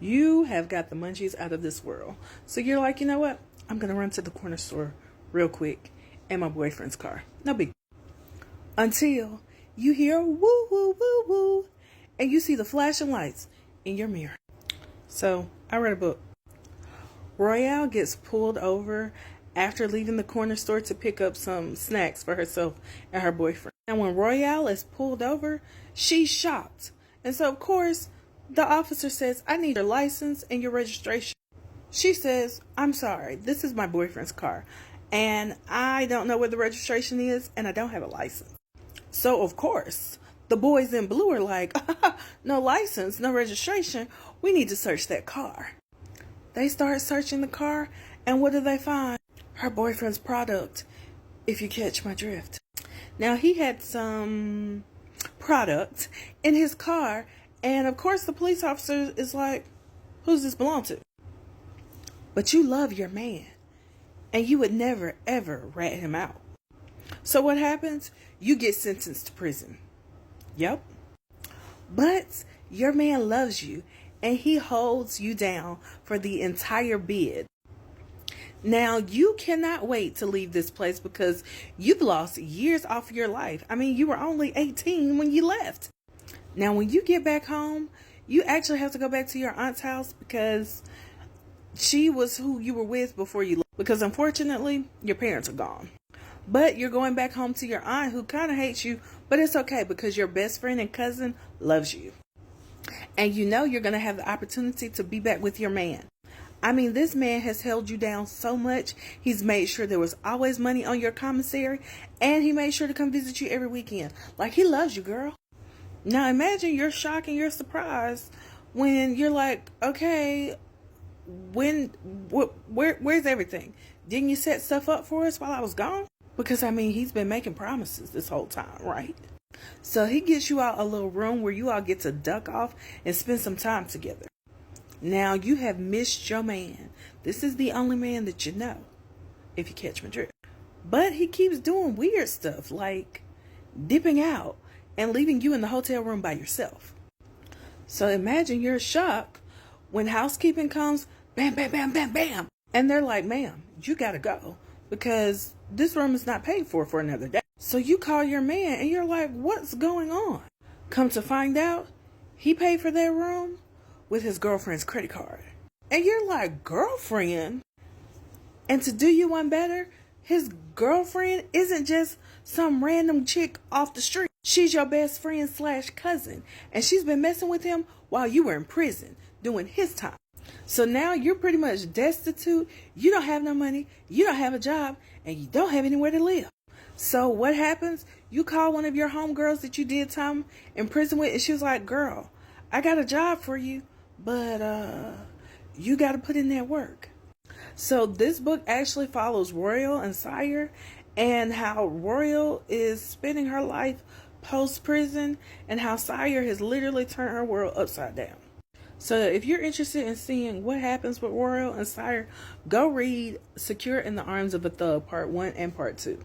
You have got the munchies out of this world. So you're like, you know what? I'm going to run to the corner store real quick in my boyfriend's car. No big. Until you hear woo, woo, woo, woo, and you see the flashing lights in your mirror. So I read a book. Royale gets pulled over after leaving the corner store to pick up some snacks for herself and her boyfriend. And when Royale is pulled over, she's shocked. And so, of course, the officer says, I need your license and your registration. She says, I'm sorry, this is my boyfriend's car, and I don't know where the registration is, and I don't have a license. So, of course, the boys in blue are like, no license, no registration. We need to search that car. They start searching the car, and what do they find? Her boyfriend's product, if you catch my drift. Now, he had some product in his car, and of course the police officer is like, who's this belong to? But you love your man, and you would never, ever rat him out. So what happens? You get sentenced to prison. Yep. But your man loves you, and he holds you down for the entire bid. Now, you cannot wait to leave this place because you've lost years off your life. I mean, you were only 18 when you left. Now, when you get back home, you actually have to go back to your aunt's house because she was who you were with before you left. Because unfortunately, your parents are gone. But you're going back home to your aunt who kind of hates you, but it's okay because your best friend and cousin loves you. And you know you're going to have the opportunity to be back with your man. I mean, this man has held you down so much. He's made sure there was always money on your commissary, and he made sure to come visit you every weekend. Like, he loves you, girl. Now, imagine your shock and your surprise when you're like, okay, where's everything? Didn't you set stuff up for us while I was gone? Because, I mean, he's been making promises this whole time, right? So he gets you out a little room where you all get to duck off and spend some time together. Now, you have missed your man. This is the only man that you know, if you catch my drift. But he keeps doing weird stuff, like dipping out and leaving you in the hotel room by yourself. So imagine your shock when housekeeping comes, bam, bam, bam, bam, bam. And they're like, ma'am, you gotta go because this room is not paid for another day. So you call your man and you're like, what's going on? Come to find out, he paid for that room with his girlfriend's credit card. And you're like, girlfriend? And to do you one better, his girlfriend isn't just some random chick off the street. She's your best friend / cousin. And she's been messing with him while you were in prison doing his time. So now you're pretty much destitute. You don't have no money. You don't have a job. And you don't have anywhere to live. So what happens? You call one of your homegirls that you did time in prison with. And she was like, girl, I got a job for you. But you got to put in that work. So this book actually follows Royale and Sire and how Royale is spending her life post-prison and how Sire has literally turned her world upside down. So if you're interested in seeing what happens with Royale and Sire, go read Secure in the Arms of a Thug Part 1 and Part 2.